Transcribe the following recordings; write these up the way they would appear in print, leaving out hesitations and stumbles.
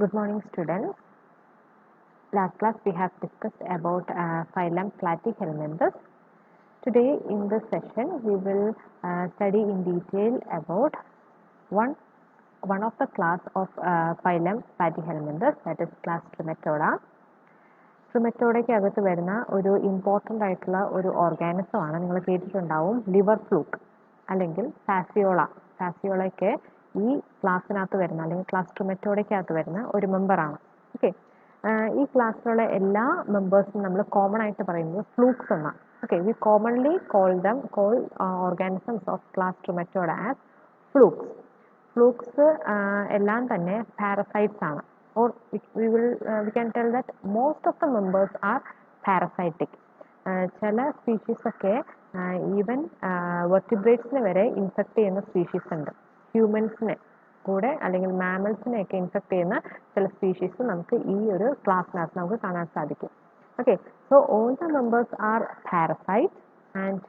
Good morning, students. Last class we have discussed about phylum Platyhelminthes. Today in this session we will study in detail about one of the class of phylum Platyhelminthes, that is class Trematoda. ട്രിമറ്റോഡയ്ക്ക് അകത്ത് വരുന്ന ഒരു important ആയിട്ടുള്ള ഒരു organism ആണ്. നിങ്ങൾ കേട്ടിട്ടുണ്ടാവും liver fluke അല്ലെങ്കിൽ ഫാസിയോളയ്ക്ക് ഈ ക്ലാസ്സിനകത്ത് വരുന്ന അല്ലെങ്കിൽ ക്ലാസ് ട്രിമറ്റോഡയ്ക്കകത്ത് വരുന്ന ഒരു മെമ്പറാണ്. ഓക്കെ, ഈ ക്ലാസ്സിലുള്ള എല്ലാ മെമ്പേഴ്സും നമ്മൾ കോമൺ ആയിട്ട് പറയുന്നത് ഫ്ലൂക്സ് എന്നാണ്. Okay, we commonly call organisms of class Trematoda as flukes. Flukes എല്ലാം തന്നെ പാരസൈറ്റ്സ് ആണ്. Or we can tell that most of the members are parasitic. ചില സ്പീഷീസ് ഒക്കെ ഈവൻ വെർട്ടിബ്രേറ്റ്സിനെ വരെ ഇൻഫെക്ട് ചെയ്യുന്ന സ്പീഷീസ് ഉണ്ട്. ഹ്യൂമൻസിനെ കൂടെ അല്ലെങ്കിൽ മാമൽസിനെയൊക്കെ ഇൻഫെക്ട് ചെയ്യുന്ന ചില സ്പീഷീസ് നമുക്ക് ഈ ഒരു ക്ലാസ്സിനകത്ത് നമുക്ക് കാണാൻ സാധിക്കും. Okay, so all the members are parasite and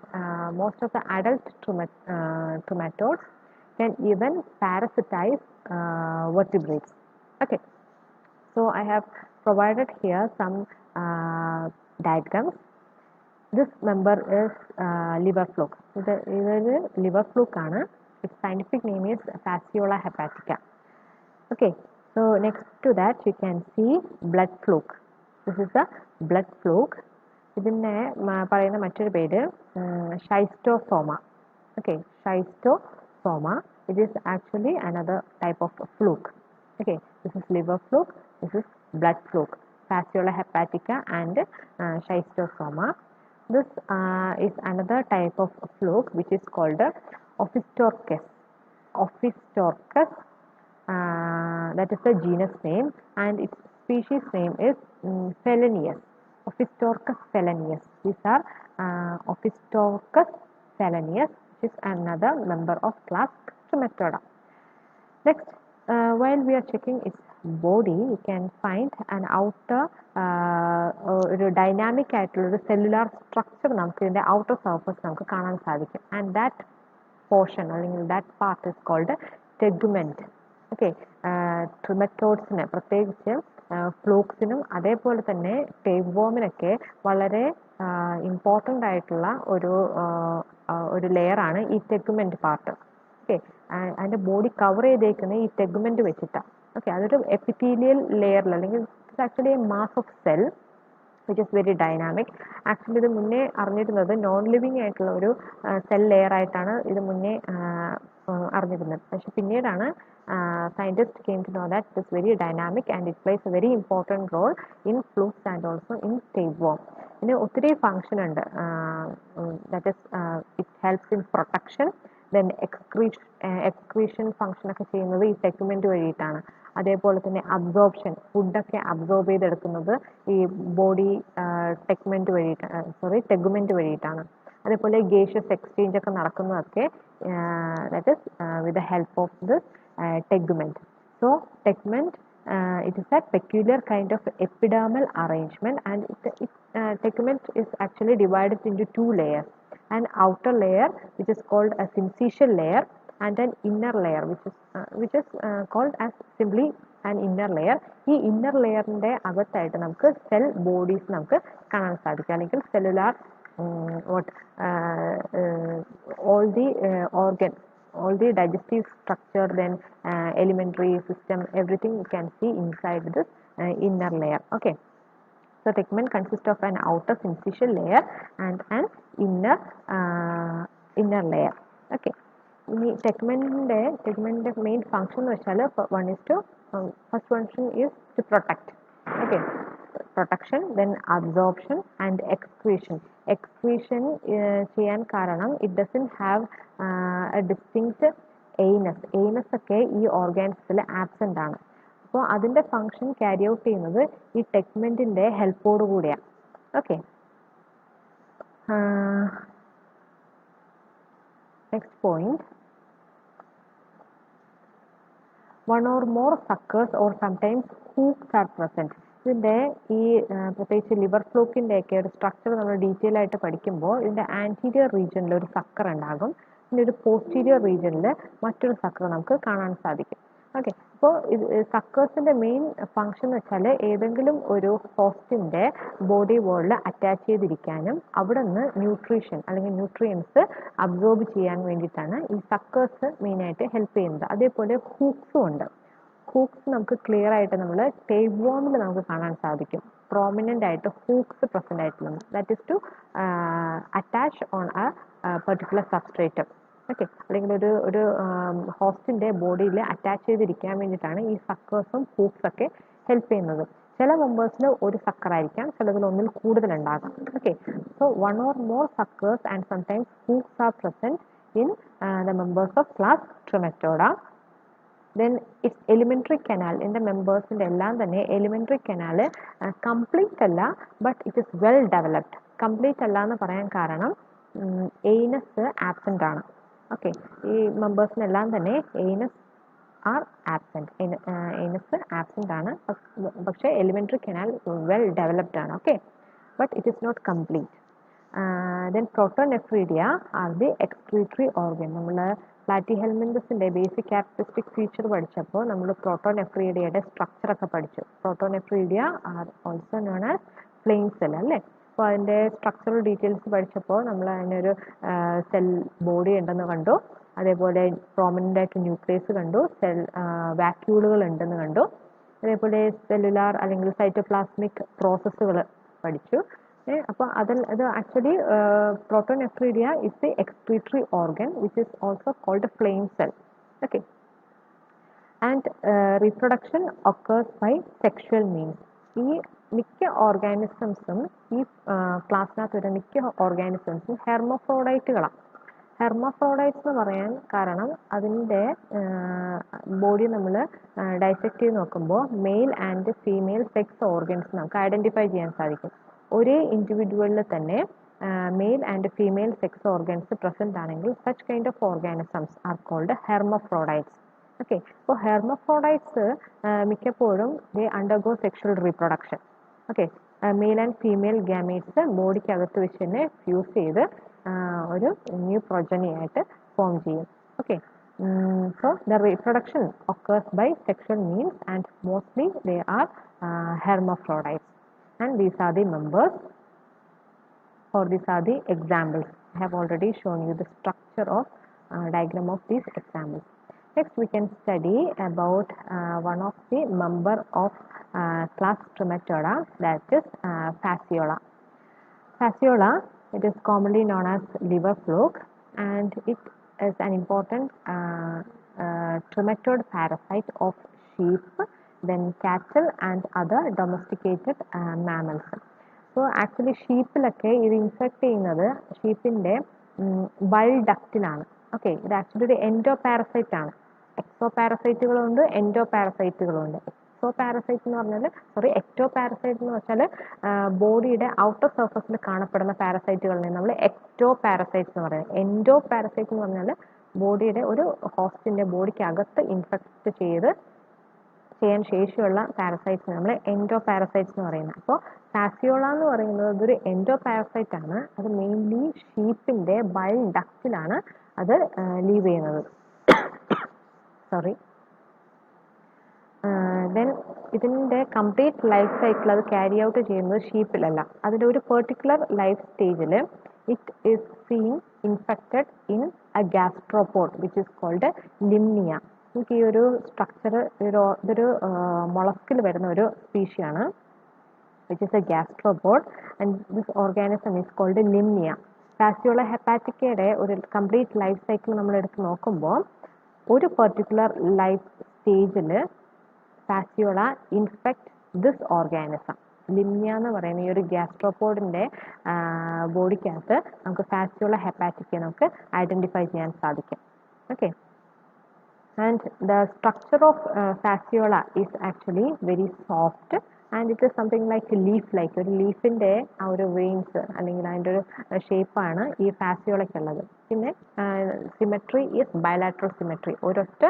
most of the adult trematodes can even parasitize vertebrates. Okay, so I have provided here some diagrams. This member is liver fluke. This liver fluke aanu. Its scientific name is Fasciola hepatica. Okay, so next to that you can see blood fluke. This is the blood fluke. ഇതിനെ പറയുന്ന മറ്റൊരു പേര് ഷൈസ്റ്റോസോമ. Okay, schistosoma. It is actually another type of fluke. Okay, this is liver fluke, this is blood fluke, Fasciola hepatica and schistosoma. This is another type of fluke which is called Ophistorchus. That is the genus name, and its species name is Phelonius. Ophistorchus phelonius. These are Ophistorchus phelonius, which is another member of class Trematoda. Next, while we are checking its body, we can find an outer ഒരു dynamic ആയിട്ടുള്ള ഒരു cellular structure നമുക്ക് ഇതിൻ്റെ outer surface നമുക്ക് കാണാൻ സാധിക്കും. And that portion അല്ലെങ്കിൽ that part is called tegument. Okay, ട്രിമറ്റോഡ്സിന് പ്രത്യേകിച്ച് ഫ്ലൂക്സിനും അതേപോലെ തന്നെ ടേപ്വോമിനൊക്കെ വളരെ ഇമ്പോർട്ടൻ്റ് ആയിട്ടുള്ള ഒരു ലെയറാണ് ഈ ടെഗുമെന്റ് പാർട്ട്. ഓക്കെ, അതിൻ്റെ ബോഡി കവർ ചെയ്തേക്കുന്ന ഈ ടെഗുമെന്റ് വെച്ചിട്ടാണ്. ഓക്കെ, അതൊരു എപ്പിത്തീലിയൽ ലെയറിൽ അല്ലെങ്കിൽ it's actually A mass of cell which is very dynamic. Actually ഇത് മുന്നേ അറിഞ്ഞിരുന്നത് നോൺ ലിവിങ് ആയിട്ടുള്ള ഒരു സെൽ ലെയർ ആയിട്ടാണ് ഇത് മുന്നേ അറിഞ്ഞിരുന്നത്. പക്ഷെ പിന്നീടാണ് scientists came to know that it is very dynamic and it plays a very important role in flukes and also in tapeworm. ഇതിന് ഒത്തിരി ഫങ്ഷൻ ഉണ്ട്. That is it helps in protection, then excretion function ഒക്കെ ചെയ്യുന്നത് ഈ ടെഗുമെന്റ് വഴിയിട്ടാണ്. അതേപോലെ തന്നെ absorption, ഫുഡൊക്കെ absorb ചെയ്തെടുക്കുന്നത് ഈ ബോഡി ടെഗുമെന്റ് വഴിയിട്ടാണ്. അതേപോലെ ഗേഷ്യസ് എക്സ്ചേഞ്ച് ഒക്കെ നടക്കുന്നതൊക്കെ that is with the help of this tegument. So tegument, it is a peculiar kind of epidermal arrangement, and tegument is actually divided into two layers: an outer layer which is called a syncytial layer and an inner layer which is called as simply an inner layer. ഈ inner ലെയറിന്റെ അകത്തായിട്ട് നമുക്ക് cell bodies നമുക്ക് കാണാൻ സാധിക്കും, അല്ലെങ്കിൽ cellular all the digestive structure, then alimentary system, everything you can see inside this inner layer. Okay, so tegument consists of an outer syncytial layer and an inner layer. Okay, ഇനി ടെഗ്മെന്റിന്റെ main function എന്ന് വെച്ചാൽ first function is to protect. Okay, protection, then absorption and excretion. ചെയ്യാൻ കാരണം it doesn't have a distinct anus ഒക്കെ ഈ ഓർഗാനിസത്തിൽ absent ആണ്. അപ്പോൾ അതിന്റെ ഫങ്ഷൻ ക്യാരി ഔട്ട് ചെയ്യുന്നത് ഈ ടെഗ്മെന്റിന്റെ ഹെൽപ്പോട് കൂടിയാണ്. Okay, next point, one or more suckers or sometimes hooks are present. ഇതിൻ്റെ ഈ പ്രത്യേകിച്ച് ലിവർ ഫ്ലൂക്കിൻ്റെ ഒക്കെ ഒരു സ്ട്രക്ചർ നമ്മൾ ഡീറ്റെയിൽ ആയിട്ട് പഠിക്കുമ്പോൾ ഇതിൻ്റെ ആൻറ്റീരിയർ റീജിയനിൽ ഒരു സക്കർ ഉണ്ടാകും, പിന്നെ ഒരു പോസ്റ്റീരിയർ റീജിയനിൽ മറ്റൊരു സക്കർ നമുക്ക് കാണാൻ സാധിക്കും. ഓക്കെ. അപ്പോൾ സക്കേഴ്സിൻ്റെ മെയിൻ ഫങ്ഷൻ എന്ന് വെച്ചാൽ ഏതെങ്കിലും ഒരു ഹോസ്റ്റിൻ്റെ ബോഡി വോളിൽ അറ്റാച്ച് ചെയ്തിരിക്കാനും അവിടെ നിന്ന് ന്യൂട്രീഷൻ അല്ലെങ്കിൽ ന്യൂട്രിയൻസ് അബ്സോർബ് ചെയ്യാൻ വേണ്ടിയിട്ടാണ് ഈ സക്കേഴ്സ് മെയിനായിട്ട് ഹെൽപ്പ് ചെയ്യുന്നത്. അതേപോലെ ഹൂക്സും ഉണ്ട്. ഹൂക്സ് നമുക്ക് ക്ലിയർ ആയിട്ട് നമ്മൾ ടേപ്പ് വോമിൽ നമുക്ക് കാണാൻ സാധിക്കും. പ്രോമിനൻ്റ് ആയിട്ട് ഹൂക്സ് പ്രസൻ്റ് ആയിട്ടുള്ളത്. That is to attach on a particular substrate. Okay. അല്ലെങ്കിൽ ഒരു ഹോസ്റ്റിൻ്റെ ബോഡിയിൽ അറ്റാച്ച് ചെയ്തിരിക്കാൻ വേണ്ടിയിട്ടാണ് ഈ സക്കേഴ്സും ഹൂക്സ് ഒക്കെ ഹെൽപ്പ് ചെയ്യുന്നത്. ചില മെമ്പേഴ്സിൽ ഒരു സക്കറായിരിക്കാം, ചിലതിൽ ഒന്നിൽ കൂടുതലുണ്ടാകാം. Okay. So one or more suckers and sometimes hooks are present in the members of class Trematode. Then its elementary canal in the members എല്ലാം തന്നെ elementary canal complete അല്ല, but it is well developed. complete അല്ല എന്ന് പറയാൻ കാരണം anus absent ആണ്. Okay. ഈ മെമ്പേഴ്സിനെല്ലാം തന്നെ anus are absent. anus absent ആണ്, പക്ഷേ elementary canal well developed ആണ്. Okay. but it is not complete. Then protonephridia are the excretory organ. നമ്മൾ പ്ലാറ്റിഹെൽമിന്തസിൻ്റെ ബേസിക് ക്യാരക്ടറിസ്റ്റിക് ഫീച്ചർ പഠിച്ചപ്പോൾ നമ്മൾ പ്രോട്ടോനെഫ്രീഡിയയുടെ സ്ട്രക്ചർ ഒക്കെ പഠിച്ചു. Protonephridia are also known as flame cell അല്ലേ. അപ്പോൾ അതിൻ്റെ സ്ട്രക്ചറൽ ഡീറ്റെയിൽസ് പഠിച്ചപ്പോൾ നമ്മൾ അതിനൊരു സെൽ ബോഡി ഉണ്ടെന്ന് കണ്ടു. അതേപോലെ പ്രോമിനൻ്റ് ആയിട്ട് ന്യൂക്ലിയസ് കണ്ടു, സെൽ വാക്യൂളുകൾ ഉണ്ടെന്ന് കണ്ടു. അതേപോലെ സെല്ലുലാർ അല്ലെങ്കിൽ സൈറ്റോപ്ലാസ്മിക് പ്രോസസ്സുകൾ പഠിച്ചു. അപ്പോൾ അത് actually protonephridia is the excretory organ which is also called flame cell. Okay. And reproduction occurs by sexual means. ഈ മിക്ക ഓർഗാനിസംസും ഈ ക്ലാസ്സിനകത്ത് വരുന്ന മിക്ക ഓർഗാനിസംസും ഹെർമോഫ്രോഡൈറ്റുകളാണ്. ഹെർമോഫ്രോഡൈറ്റ്സ് എന്ന് പറയാൻ കാരണം അതിൻ്റെ ബോഡി നമ്മൾ ഡൈസെക്ട് ചെയ്ത് നോക്കുമ്പോൾ male and female sex organs നമുക്ക് ഐഡൻറ്റിഫൈ ചെയ്യാൻ സാധിക്കും. ഒരേ ഇൻഡിവിജ്വലിൽ തന്നെ male and female sex organs present ആണെങ്കിൽ such kind of organisms are called hermaphrodites. Okay. അപ്പോൾ ഹെർമോഫ്രോഡൈറ്റ്സ് മിക്കപ്പോഴും they undergo sexual reproduction. Okay. Male and female gametes ബോഡിക്കകത്ത് വെച്ച് തന്നെ ഫ്യൂസ് ചെയ്ത് ഒരു ന്യൂ പ്രൊജനി ആയിട്ട് ഫോം ചെയ്യും. Okay. So the reproduction occurs by sexual means and mostly they are hermaphrodites. And these are the members, or these are the examples. I have already shown you the structure of diagram of these examples. Next we can study about one of the member of class Trematoda, that is Fasciola. Fasciola, it is commonly known as liver fluke, and it is an important trematode parasite of sheep, then cattle and other domesticated mammals. So actually ഷീപ്പിലൊക്കെ ഇത് infect ചെയ്യുന്നത് ഷീപ്പിൻ്റെ bile ഡക്റ്റിലാണ്. Okay. ഇത് actually ഒരു endo parasite ആണ്. എക്സോ പാരസൈറ്റുകളുണ്ട്, endo പാരസൈറ്റുകളുണ്ട്. എക്സോ parasite എന്ന് പറഞ്ഞാൽ ecto parasite എന്ന് വെച്ചാൽ ബോഡിയുടെ ഔട്ടർ സർഫസിൽ കാണപ്പെടുന്ന പാരസൈറ്റുകളിനെ നമ്മൾ എക്ടോ പാരസൈറ്റ്സ് എന്ന് പറയുന്നത്. എൻഡോ പാരസൈറ്റ് എന്ന് പറഞ്ഞാൽ ബോഡിയുടെ ഒരു ഹോസ്റ്റിൻ്റെ ബോഡിക്കകത്ത് ഇൻഫെക്റ്റ് ചെയ്യാൻ ശേഷിയുള്ള പാരസൈറ്റ്സ് നമ്മൾ എൻഡോ പാരസൈറ്റ്സ് എന്ന് പറയുന്നത്. അപ്പോൾ ഫാസിയോള എന്ന് പറയുന്നത് ഇതൊരു എൻഡോ പാരസൈറ്റ് ആണ്. അത് മെയിൻലി ഷീപ്പിൻ്റെ ബൈൽ ഡക്റ്റിലാണ് അത് ലീവ് ചെയ്യുന്നത്. സോറി. ദെൻ ഇതിൻ്റെ കംപ്ലീറ്റ് ലൈഫ് സൈക്കിൾ അത് ക്യാരി ഔട്ട് ചെയ്യുന്നത് ഷീപ്പിലല്ല. അതിൻ്റെ ഒരു പെർട്ടിക്കുലർ ലൈഫ് സ്റ്റേജിൽ it is seen infected in a gastropod which is called Lymnaea. നമുക്ക് ഈ ഒരു സ്ട്രക്ചർ ഇതൊരു മൊളസ്കിൽ വരുന്ന ഒരു സ്പീഷിയാണ് which is a gastropod, and this organism is called limnia. Fasciola hepatica ഒരു കംപ്ലീറ്റ് ലൈഫ് സൈക്കിൾ നമ്മൾ എടുത്ത് നോക്കുമ്പോൾ ഒരു പെർട്ടിക്കുലർ ലൈഫ് സ്റ്റേജിൽ Fasciola infect this organism. Limnaea എന്ന് പറയുന്ന ഈ ഒരു ഗ്യാസ്ട്രോപോഡിൻ്റെ ബോഡിക്കകത്ത് നമുക്ക് ഫാസിയോള ഹെപ്പാറ്റിക്ക നമുക്ക് ഐഡൻറ്റിഫൈ ചെയ്യാൻ സാധിക്കും. Okay. And the structure of fasciola is actually very soft, and it is something like leaf like. ഒരു ലീഫിൻ്റെ ആ ഒരു വെയിൻസ് അല്ലെങ്കിൽ അതിൻ്റെ ഒരു ഷേപ്പാണ് ഈ ഫാസിയോളയ്ക്കുള്ളത്. പിന്നെ സിമെട്രി ഈസ് ബയലാട്രൽ സിമെട്രി. ഒരൊറ്റ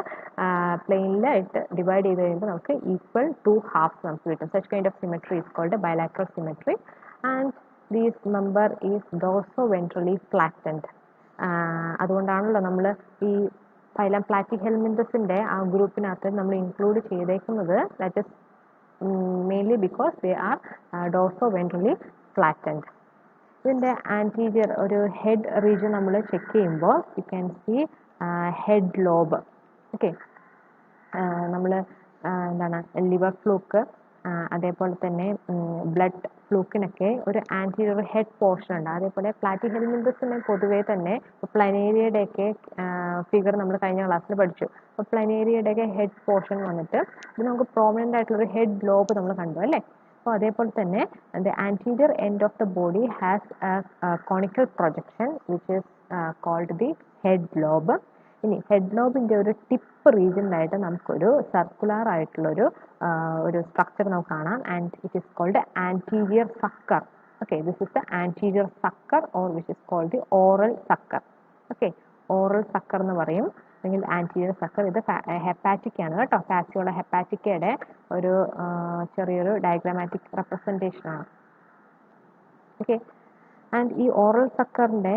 പ്ലെയിനിലായിട്ട് ഡിവൈഡ് ചെയ്ത് കഴിയുമ്പോൾ നമുക്ക് ഈക്വൽ 2 halves നമുക്ക് കിട്ടും. Such kind of symmetry is called bilateral symmetry. And these member is dorsoventrally flattened. അതുകൊണ്ടാണല്ലോ നമ്മൾ ഈ ഫൈലം പ്ലാറ്റിഹെൽമിന്തസിൻ്റെ ആ ഗ്രൂപ്പിനകത്ത് നമ്മൾ ഇൻക്ലൂഡ് ചെയ്തേക്കുന്നത് that is mainly because they are dorsoventrally flattened. ഇതിൻ്റെ ആൻറ്റീരിയർ ഒരു ഹെഡ് റീജിയൻ നമ്മൾ ചെക്ക് ചെയ്യുമ്പോൾ you can see head lobe. Okay, നമ്മൾ എന്താണ് ലിവർ ഫ്ലൂക്ക് അതേപോലെ തന്നെ ബ്ലഡ് ഫ്ലൂക്കിനൊക്കെ ഒരു ആൻറ്റീരിയർ ഹെഡ് പോർഷൻ ഉണ്ട്. അതേപോലെ പ്ലാറ്റിഹെൽമിന്തസിന് പൊതുവേ തന്നെ പ്ലനേരിയയുടെയൊക്കെ ഫിഗർ നമ്മൾ കഴിഞ്ഞ ക്ലാസ്സിൽ പഠിച്ചു. അപ്പോൾ പ്ലനേരിയയുടെയൊക്കെ ഹെഡ് പോർഷൻ വന്നിട്ട് ഇത് നമുക്ക് പ്രോമിനൻ്റ് ആയിട്ടുള്ളൊരു ഹെഡ് ലോബ് നമ്മൾ കണ്ടു അല്ലേ. അപ്പോൾ അതേപോലെ തന്നെ the anterior end of the body has a conical projection which is called the head lobe. ഇനി ഹെഡ് ലോബിൻ്റെ ഒരു ടിപ്പ് റീജിയനിലായിട്ട് നമുക്കൊരു സർക്കുലർ ആയിട്ടുള്ളൊരു ഒരു സ്ട്രക്ചർ നമുക്ക് കാണാം. And it is called anterior sucker. Okay, this is the anterior sucker or which is called the oral sucker. Okay, oral sucker എന്ന് പറയും, അല്ലെങ്കിൽ ആൻറ്റീരിയർ സക്കർ. ഇത് ഹെപ്പാറ്റിക് ആണ് കേട്ടോ. ഫാസിയോള ഹെപ്പാറ്റിക്കയുടെ ഒരു ചെറിയൊരു ഡയഗ്രാമാറ്റിക് റെപ്രസെൻറ്റേഷൻ ആണ്. ഓക്കെ, ആൻഡ് ഈ ഓറൽ സക്കറിൻ്റെ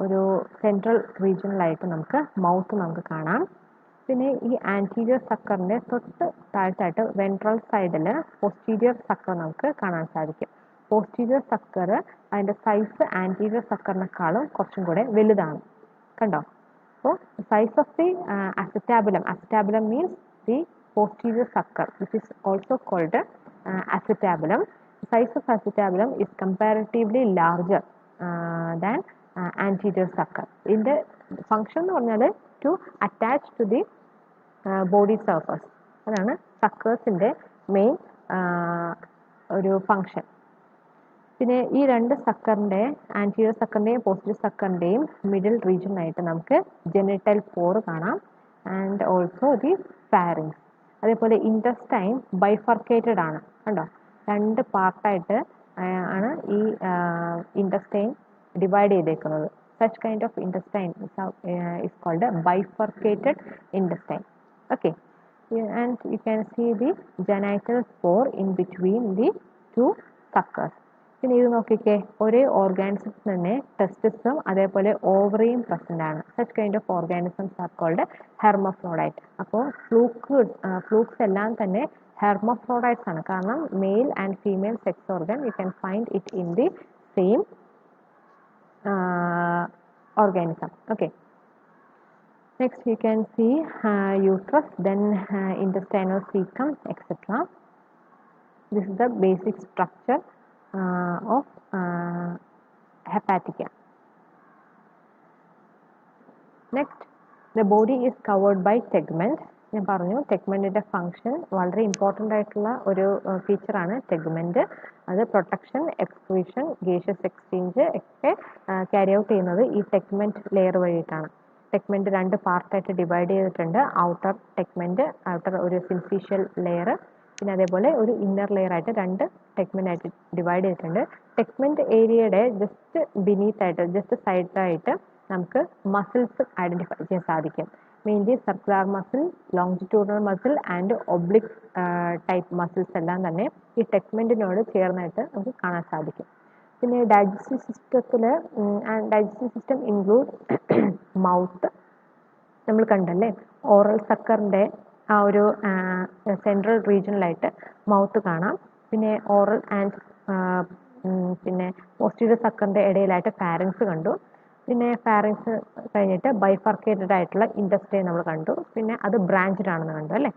ഒരു സെൻട്രൽ റീജിയനിലായിട്ട് നമുക്ക് മൗത്ത് നമുക്ക് കാണാം. പിന്നെ ഈ ആൻറ്റീരിയർ സക്കറിൻ്റെ തൊട്ട് താഴത്തായിട്ട് വെൻട്രൽ സൈഡിൽ പോസ്റ്റീരിയർ സക്കർ നമുക്ക് കാണാൻ സാധിക്കും. പോസ്റ്റീരിയർ സക്കർ അതിൻ്റെ സൈസ് ആൻറ്റീരിയർ സക്കറിനേക്കാളും കുറച്ചും കൂടെ വലുതാണ്. കണ്ടോ? അപ്പോൾ size of the acetabulum means the posterior sucker, which is also called acetabulum. Size of acetabulum is comparatively larger than anterior sucker. ഇതിൻ്റെ ഫങ്ഷൻ എന്ന് പറഞ്ഞാൽ to attach to the body surface. അതാണ് സക്കേഴ്സിൻ്റെ മെയിൻ ഒരു ഫങ്ഷൻ. പിന്നെ ഈ രണ്ട് സക്കറിൻ്റെ ആൻറ്റീരിയർ സക്കറിൻ്റെയും പോസ്റ്റീരിയർ സക്കറിൻ്റെയും മിഡിൽ റീജിയനായിട്ട് നമുക്ക് ജെനിറ്റൽ പോർ കാണാം ആൻഡ് ഓൾസോ ദി ഫാരിങ്സ്. അതേപോലെ ഇൻറ്റസ്റ്റൈൻ ബൈഫർക്കേറ്റഡ് ആണ്. കണ്ടോ? രണ്ട് പാർട്ടായിട്ട് ആണ് ഈ ഇൻറ്റസ്റ്റൈൻ ഡിവൈഡ് ചെയ്തേക്കുന്നത്. Such kind of intestine is called bifurcated intestine. Okay, and you can see the genital pore in between the two suckers. പിന്നെ ഇത് നോക്കിക്കേ, ഒരേ ഓർഗാനിസംസ് തന്നെ ടെസ്റ്റിസും അതേപോലെ ഓവറിയും പ്രസൻ്റ് ആണ്. Such kind of organisms are called hermaphrodite. അപ്പോൾ ഫ്ലൂക്സ് എല്ലാം തന്നെ ഹെർമഫ്രോഡൈറ്റ്സ് ആണ്. കാരണം male and female sex organ you can find it in the same organism. Okay, next you can see uterus, then intestinal cecum, etc. This is the basic structure of hepatica. Next, the body is covered by tegment. ഞാൻ പറഞ്ഞു ടെഗ്മെൻറ്റിൻ്റെ function വളരെ important ആയിട്ടുള്ള ഒരു ഫീച്ചറാണ് ടെഗ്മെൻറ്റ്. അത് protection, excretion, gaseous exchange ഒക്കെ carry out ചെയ്യുന്നത് ഈ ടെഗ്മെൻറ്റ് layer വഴിയിട്ടാണ്. ടെഗ്മെൻറ്റ് രണ്ട് പാർട്ടായിട്ട് ഡിവൈഡ് ചെയ്തിട്ടുണ്ട്. ഔട്ടർ ടെഗ്മെൻറ്റ്, ഔട്ടർ ഒരു സിൻസീഷ്യൽ ലെയർ, പിന്നെ അതേപോലെ ഒരു ഇന്നർ ലെയർ ആയിട്ട് രണ്ട് ടെഗ്മെൻ്റ് ആയിട്ട് ഡിവൈഡ് ചെയ്തിട്ടുണ്ട്. ടെഗ്മെൻറ്റ് ഏരിയയുടെ ജസ്റ്റ് ബിനീത്തായിട്ട്, ജസ്റ്റ് സൈഡിലായിട്ട് നമുക്ക് മസിൽസ് ഐഡൻറ്റിഫൈ ചെയ്യാൻ സാധിക്കും. Mainly circular muscle, longitudinal muscle and oblique type muscles എല്ലാം തന്നെ ഈ ടെഗ്മെൻറ്റിനോട് ചേർന്നായിട്ട് നമുക്ക് കാണാൻ സാധിക്കും. പിന്നെ ഡൈജസ്റ്റീവ് സിസ്റ്റത്തിൽ ഡൈജസ്റ്റീവ് സിസ്റ്റം ഇൻക്ലൂഡ് മൗത്ത്. നമ്മൾ കണ്ടല്ലേ, ഓറൽ സക്കറിൻ്റെ ആ ഒരു സെൻട്രൽ റീജിയനിലായിട്ട് മൗത്ത് കാണാം. പിന്നെ ഓറൽ ആൻഡ് പിന്നെ പോസ്റ്റീരിയർ സക്കറിൻ്റെ ഇടയിലായിട്ട് ഫാരിങ്സ് കണ്ടു. പിന്നെ ഫാരിങ്സ് കഴിഞ്ഞിട്ട് ബൈഫർക്കേറ്റഡ് ആയിട്ടുള്ള ഇൻറ്റസ്റ്റൈൻ നമ്മൾ കണ്ടു. പിന്നെ അത് ബ്രാഞ്ചഡ് ആണെന്ന് കണ്ടു അല്ലേ.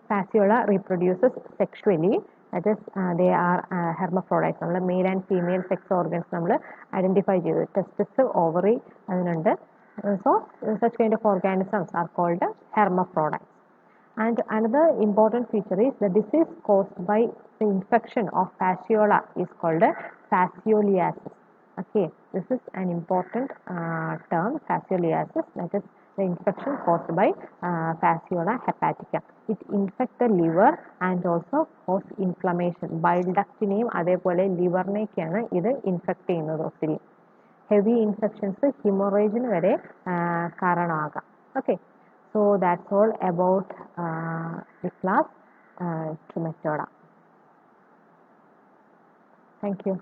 Fasciola reproduces sexually, that is they are hermaphrodites. നമ്മൾ male and female sex organs നമ്മൾ ഐഡൻറ്റിഫൈ ചെയ്തു. ടെസ്റ്റിസ്, ഓവറി അതിനുണ്ട്. So such kind of organisms are called hermaphrodites. And another important feature is the disease caused by the infection of fasciola is called fascioliasis. Okay, this is an important term, fascioliasis, that is the infection caused by fasciola hepatica. It infects the liver and also cause inflammation. Bile ductiനെയും അതേപോലെ ലിവറിനെയൊക്കെയാണ് ഇത് infect ചെയ്യുന്നത് ഒത്തിരി. Heavy infections ഹിമോറേജിന് വരെ കാരണമാകാം. Okay, so that's all about the class Trematoda. Thank you.